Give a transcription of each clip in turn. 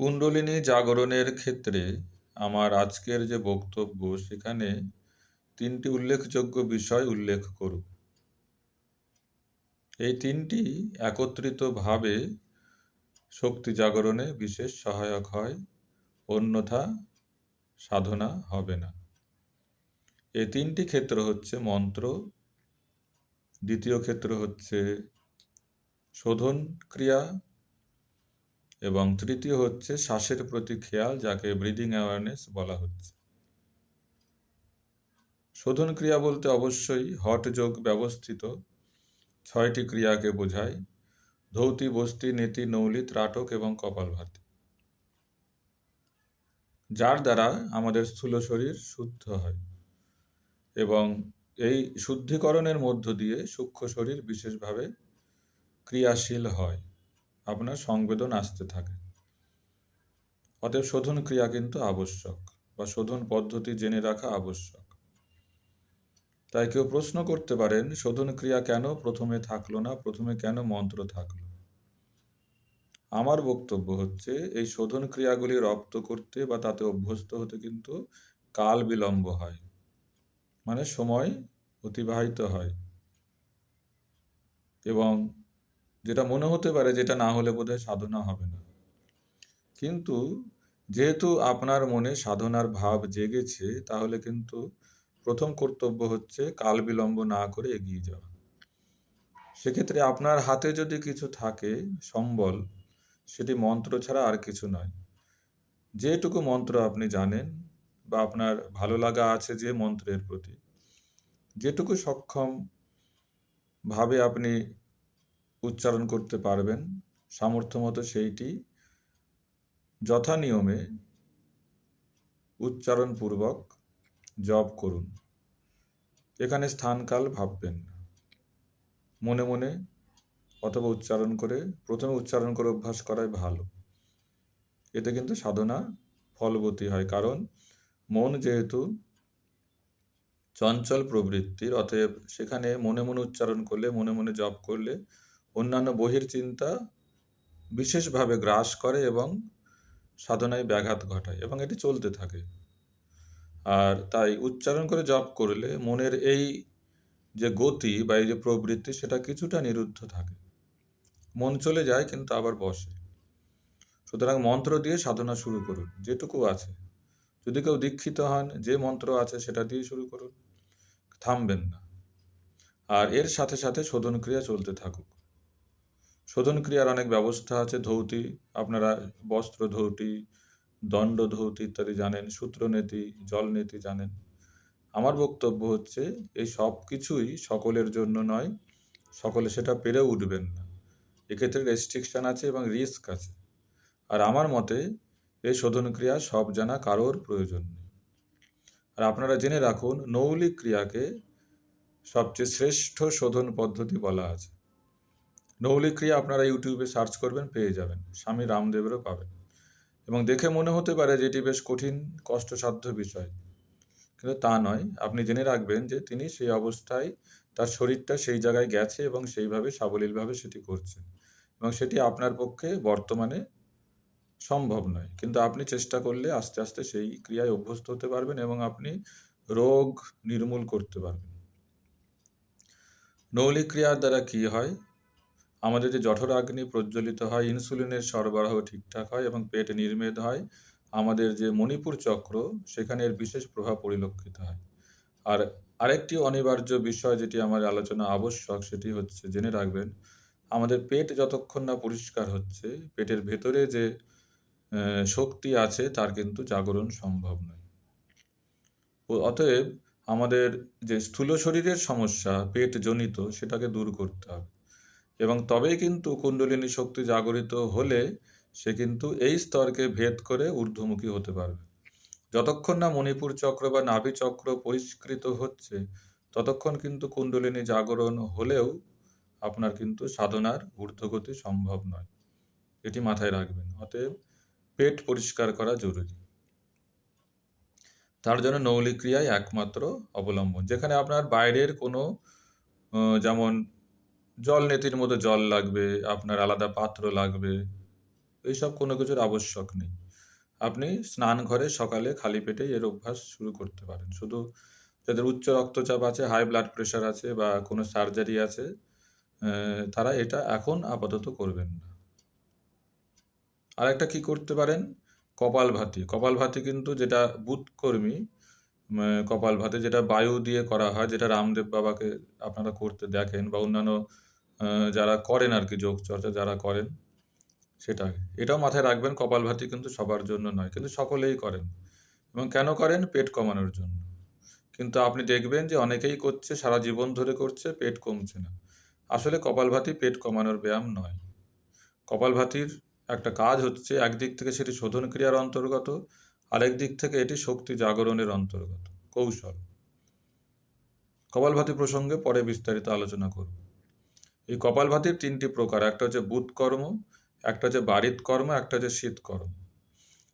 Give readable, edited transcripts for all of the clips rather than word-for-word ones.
কুণ্ডলিনী জাগরণের ক্ষেত্রে আমার আজকের যে বক্তব্য সেখানে তিনটি উল্লেখযোগ্য বিষয় উল্লেখ করব। এই তিনটি একত্রিতভাবে শক্তি জাগরণে বিশেষ সহায়ক হয়, অন্যথা সাধনা হবে না। এই তিনটি ক্ষেত্র হচ্ছে মন্ত্র, দ্বিতীয় ক্ষেত্র হচ্ছে শোধন ক্রিয়া এবং তৃতীয় হচ্ছে শ্বাসের প্রতি খেয়াল, যাকে ব্রিদিং অ্যাওয়ারনেস বলা হচ্ছে। শোধন ক্রিয়া বলতে অবশ্যই হঠ যোগ ব্যবস্থিত 6টি ক্রিয়াকে বোঝায়: ধৌতি, বস্তি, নেতি, নৌলি, ত্রাটক এবং কপালভাতি, যার দ্বারা আমাদের স্থূল শরীর শুদ্ধ হয় এবং এই শুদ্ধিকরণের মধ্য দিয়ে সূক্ষ্ম শরীর বিশেষভাবে ক্রিয়াশীল হয়, আপনার সংবেদন আসতে থাকে। অতএব শোধন ক্রিয়া কিন্তু আবশ্যক, বা শোধন পদ্ধতি জেনে রাখা আবশ্যক। তাই কেউ প্রশ্ন করতে পারেন, শোধন ক্রিয়া কেন প্রথমে থাকলো না, প্রথমে কেন মন্ত্র থাকলো? আমার বক্তব্য হচ্ছে, এই শোধন ক্রিয়াগুলি রপ্ত করতে বা তাতে অভ্যস্ত হতে কিন্তু কাল বিলম্ব হয়, মানে সময় অতিবাহিত হয়, এবং যেটা মনে হতে পারে যেটা না হলে বোধহয় সাধনা হবে না। কিন্তু যেহেতু আপনার মনে সাধনার ভাব জেগেছে, তাহলে কিন্তু প্রথম কর্তব্য হচ্ছে কাল বিলম্ব না করে এগিয়ে যাওয়া। সেক্ষেত্রে আপনার হাতে যদি কিছু থাকে সম্বল, সেটি মন্ত্র ছাড়া আর কিছু নয়। যেটুকু মন্ত্র আপনি জানেন বা আপনার ভালো লাগা আছে যে মন্ত্রের প্রতি, যেটুকু সক্ষম ভাবে আপনি উচ্চারণ করতে পারবেন, সামর্থ্য মতো সেইটি যথা নিয়মে উচ্চারণপূর্বক জপ করুন। এখানে স্থানকাল ভাববেন না, মনে মনে অথবা উচ্চারণ করে, প্রথমে উচ্চারণ করে অভ্যাস করাই ভালো। এতে কিন্তু সাধনা ফলবতী হয়, কারণ মন যেহেতু চঞ্চল প্রবৃত্তির, অতএব সেখানে মনে মনে উচ্চারণ করলে, মনে মনে জপ করলে অন্যান্য বহির্চিন্তা বিশেষভাবে গ্রাস করে এবং সাধনায় ব্যাঘাত ঘটায়, এবং এটি চলতে থাকে। আর তাই উচ্চারণ করে জপ করলে মনের এই যে গতি বা এই যে প্রবৃত্তি, সেটা কিছুটা নিরুদ্ধ থাকে। মন চলে যায় কিন্তু আবার বসে। সুতরাং মন্ত্র দিয়ে সাধনা শুরু করুন, যেটুকু আছে। যদি কেউ দীক্ষিত হন, যে মন্ত্র আছে সেটা দিয়ে শুরু করুন, থামবেন না। আর এর সাথে সাথে শোধন ক্রিয়া চলতে থাকুক। শোধন ক্রিয়ার অনেক ব্যবস্থা আছে। ধৌতি, আপনারা বস্ত্র ধৌতি, দণ্ড ধৌতি ইত্যাদি জানেন, সূত্রনেতি, জলনেতি জানেন। আমার বক্তব্য হচ্ছে, এই সব কিছুই সকলের জন্য নয়, সকলে সেটা পেরেও উঠবেন না। এক্ষেত্রে রেস্ট্রিকশন আছে এবং রিস্ক আছে। আর আমার মতে এই শোধন ক্রিয়া সব জানা কারোর প্রয়োজন নেই। আর আপনারা জেনে রাখুন, নৌলিক ক্রিয়াকে সবচেয়ে শ্রেষ্ঠ শোধন পদ্ধতি বলা আছে। নৌলিক ক্রিয়া আপনারা ইউটিউবে সার্চ করবেন, পেয়ে যাবেন, স্বামী রামদেবেরও পাবেন। এবং দেখে মনে হতে পারে যে এটি বেশ কঠিন কষ্টসাধ্য বিষয়, কিন্তু তা নয়। আপনি জেনে রাখবেন যে তিনি সেই অবস্থায়, তার শরীরটা সেই জায়গায় গেছে এবং সেইভাবে সাবলীলভাবে সেটি করছেন, এবং সেটি আপনার পক্ষে বর্তমানে সম্ভব নয়। কিন্তু আপনি চেষ্টা করলে আস্তে আস্তে সেই ক্রিয়ায় অভ্যস্ত হতে পারবেন এবং আপনি রোগ নির্মূল করতে পারবেন। নৌলিক ক্রিয়ার দ্বারা কি হয়, আমাদের যে জঠরাগ্নি প্রজ্বলিত হয়, ইনসুলিনের সরবরাহ ঠিকঠাক হয় এবং পেট নির্মেদ হয়। আমাদের যে মণিপুর চক্র, সেখানে এর বিশেষ প্রভাব পরিলক্ষিত হয়। আর আরেকটি অনিবার্য বিষয় যেটি আমার আলোচনা আবশ্যক, সেটি হচ্ছে, জেনে রাখবেন, আমাদের পেট যতক্ষণ না পরিষ্কার হচ্ছে, পেটের ভেতরে যে শক্তি আছে তার কিন্তু জাগরণ সম্ভব নয়। অতএব আমাদের যে স্থূল শরীরের সমস্যা পেটজনিত, সেটাকে দূর করতে হবে, এবং তবেই কিন্তু কুণ্ডলিনী শক্তি জাগরিত হলে সে কিন্তু এই স্তরকে ভেদ করে ঊর্ধ্বমুখী হতে পারবে। যতক্ষণ না মণিপুর চক্র বা নাভি চক্র পরিষ্কৃত হচ্ছে, ততক্ষণ কিন্তু কুণ্ডলিনী জাগরণ হলেও আপনার কিন্তু সাধনার ঊর্ধ্বগতি সম্ভব নয়। এটি মাথায় রাখবেন। অতএব পেট পরিষ্কার করা জরুরি। তার জন্য নৌলিক ক্রিয়াই একমাত্র অবলম্বন। যেখানে আপনার বাইরের কোনো যেমন জল নেতির মতো জল লাগবে, আপনার আলাদা পাত্র লাগবে, এইসব কোনো কিছুর আবশ্যক নেই। আপনি স্নান ঘরে সকালে খালি পেটেই এর অভ্যাস শুরু করতে পারেন। শুধু যাদের উচ্চ রক্তচাপ আছে, হাই ব্লাড প্রেশার আছে বা কোনো সার্জারি আছে, তারা এটা এখন আপাতত করবেন না। আরেকটা কি করতে পারেন? কপালভাতি। কপালভাতি কিন্তু যেটা বুৎকর্মী কপালভাতি, যেটা বায়ু দিয়ে করা হয়, যেটা রামদেব বাবাকে আপনারা করতে দেখেন বা অন্যান্য যারা করেন আরকি যোগচর্চা যারা করেন সেটা। এটাও মাথায় রাখবেন, কপালভাতি কিন্তু সবার জন্য নয়, কিন্তু সকলেই করেন। এবং কেন করেন? পেট কমানোর জন্য। কিন্তু আপনি দেখবেন যে অনেকেই করছে, সারা জীবন ধরে করছে, পেট কমছে না। আসলে কপালভাতি পেট কমানোর ব্যায়াম নয়। কপালভাতির একটা কাজ হচ্ছে, একদিক থেকে সেটি শোধন ক্রিয়ার অন্তর্গত, আরেক দিক থেকে এটি শক্তি জাগরণের অন্তর্গত কৌশল। কপালভাতি প্রসঙ্গে পরে বিস্তারিত আলোচনা করব। এই কপালভাতির ৩টি প্রকার। একটা হচ্ছে বুৎকর্ম, একটা হচ্ছে বারিত কর্ম, একটা হচ্ছে শীতকর্ম।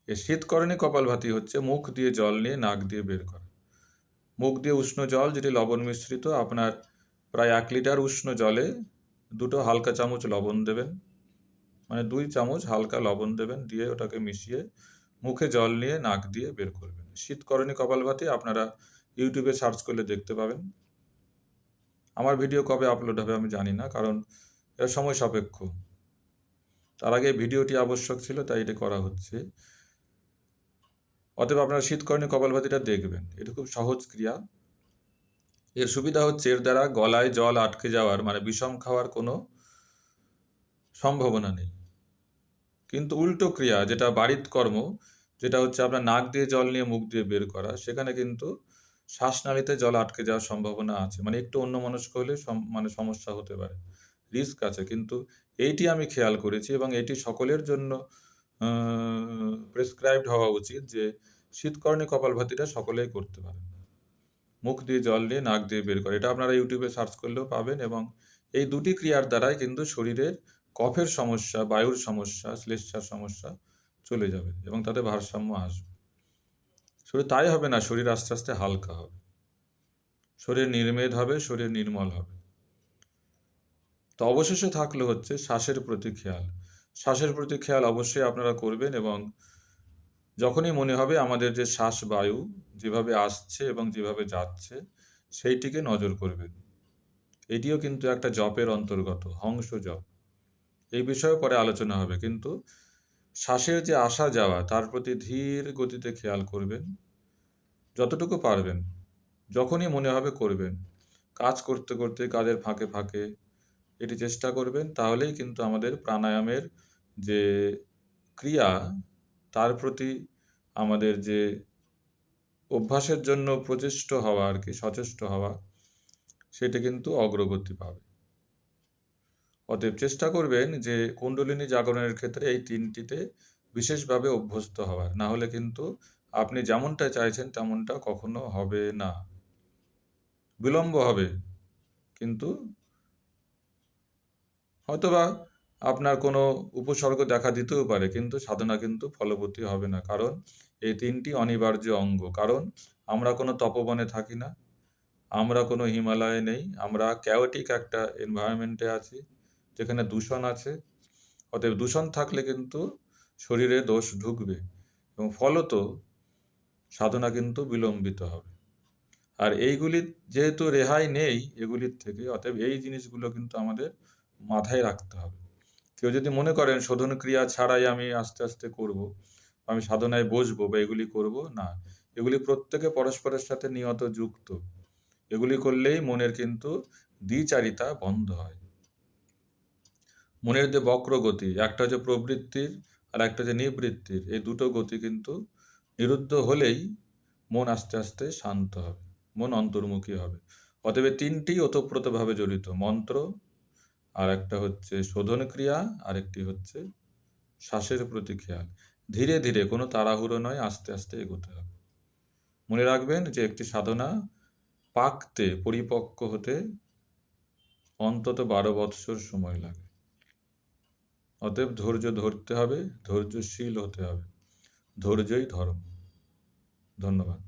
এই শীতকরণী কপালভাতি হচ্ছে মুখ দিয়ে জল নিয়ে নাক দিয়ে বের করা। মুখ দিয়ে উষ্ণ জল, যেটি লবণ মিশ্রিত, আপনার প্রায় ১ লিটার উষ্ণ জলে ২টো হালকা চামচ লবণ দেবেন, মানে ২ চামচ হালকা লবণ দেবেন, দিয়ে ওটাকে মিশিয়ে মুখে জল নিয়ে নাক দিয়ে বের করবেন। শীতকরণী কপালভাতি আপনারা ইউটিউবে সার্চ করলে দেখতে পাবেন। আমার ভিডিও কবে আপলোড হবে আমি জানি না, কারণ এটা সময় সাপেক্ষ। তার আগে ভিডিওটি আবশ্যক ছিল, তাই এটা করা হচ্ছে। অতএব আপনারা শীতকরণী কপালভাতিটা দেখবেন। এটা খুব সহজ ক্রিয়া। এর সুবিধা হচ্ছে এর দ্বারা গলায় জল আটকে যাওয়ার, মানে বিষম খাওয়ার কোনো সম্ভাবনা নেই। কিন্তু উল্টো ক্রিয়া, যেটা বারিত কর্ম, যেটা হচ্ছে আপনার নাক দিয়ে জল নিয়ে মুখ দিয়ে বের করা, সেখানে কিন্তু শ্বাসনালীতে জল আটকে যাওয়ার সম্ভাবনা আছে। মানে একটু অন্যমনস্ক হলে মানে সমস্যা হতে পারে, রিস্ক আছে। কিন্তু এইটি আমি খেয়াল করেছি এবং এটি সকলের জন্য প্রেসক্রাইবড হওয়া উচিত যে শীতকরণী কপালভাতিটা সকলেই করতে পারেন। মুখ দিয়ে জল নিয়ে নাক দিয়ে বের করে, এটা আপনারা ইউটিউবে সার্চ করলেও পাবেন। এবং এই দুটি ক্রিয়ার দ্বারাই কিন্তু শরীরের কফের সমস্যা, বায়ুর সমস্যা, শ্লেষ্মার সমস্যা চলে যাবে এবং তাতে ভারসাম্য আসবে। শুধু তাই হবে না, শরীর আস্তে আস্তে হালকা হবে, শরীর নির্মেদ হবে, শরীর নির্মল হবে। তো অবশেষে থাকলো হচ্ছে শ্বাসের প্রতি খেয়াল। শ্বাসের প্রতি খেয়াল অবশ্যই আপনারা করবেন এবং যখনই মনে হবে আমাদের যে শ্বাস বায়ু যেভাবে আসছে এবং যেভাবে যাচ্ছে সেইটিকে নজর করবেন। এটিও কিন্তু একটা জপের অন্তর্গত, হংস জপ। এই বিষয়ে পরে আলোচনা হবে, কিন্তু শ্বাসের যে আসা যাওয়া তার প্রতি ধীর গতিতে খেয়াল করবেন যতটুকু পারবেন। যখনই মনে হবে করবেন, কাজ করতে করতে, কাজের ফাঁকে ফাঁকে এটি চেষ্টা করবেন। তাহলেই কিন্তু আমাদের প্রাণায়ামের যে ক্রিয়া তার প্রতি আমাদের যে অভ্যাসের জন্য প্রচেষ্ট হওয়া আর কি, সচেষ্ট হওয়া, সেটি কিন্তু অগ্রগতি পাবে। অতএব চেষ্টা করবেন যে কুণ্ডলিনী জাগরণের ক্ষেত্রে এই ৩টিতে বিশেষভাবে অভ্যস্ত হওয়ার। না হলে কিন্তু আপনি যেমনটা চাইছেন তেমনটা কখনো হবে না। বিলম্ব হবে, কিন্তু হয়তোবা আপনার কোনো উপসর্গ দেখা দিতেও পারে, কিন্তু সাধনা কিন্তু ফলবতী হবে না। কারণ এই ৩টি অনিবার্য অঙ্গ। কারণ আমরা কোনো তপবনে থাকি না, আমরা কোনো হিমালয়ে নেই, আমরা chaotic একটা এনভায়রনমেন্টে আছি যেখানে দূষণ আছে। অতএব দূষণ থাকলে কিন্তু শরীরে দোষ ঢুকবে এবং ফলত সাধনা কিন্তু বিলম্বিত হবে। আর এইগুলির যেহেতু রেহাই নেই এগুলির থেকে, অতএব এই জিনিসগুলো কিন্তু আমাদের মাথায় রাখতে হবে। কেউ যদি মনে করেন শোধন ক্রিয়া ছাড়াই আমি আস্তে আস্তে করব, আমি সাধনায় বসবো বা এগুলি করব না, এগুলি প্রত্যেকে পরস্পরের সাথে নিয়ত যুক্ত। এগুলি করলেই মনের কিন্তু দ্বিচারিতা বন্ধ হয়। মনের যে বক্র গতি, একটা হচ্ছে প্রবৃত্তির আর একটা হচ্ছে নিবৃত্তির, এই দুটো গতি কিন্তু নিরুদ্ধ হলেই মন আস্তে আস্তে শান্ত হবে, মন অন্তর্মুখী হবে। অতএব ৩টি ওতপ্রোতভাবে জড়িত, মন্ত্র, আর একটা হচ্ছে শোধন ক্রিয়া, আরেকটি হচ্ছে শ্বাসের প্রতি খেয়াল। ধীরে ধীরে, কোনো তাড়াহুড়ো নয়, আস্তে আস্তে এগোতে হবে। মনে রাখবেন যে একটি সাধনা পাকতে, পরিপক্ক হতে অন্তত ১২ বৎসর সময় লাগে। অতএব ধৈর্য ধরতে হবে, ধৈর্যশীল হতে হবে। ধৈর্যই ধর্ম। ধন্যবাদ।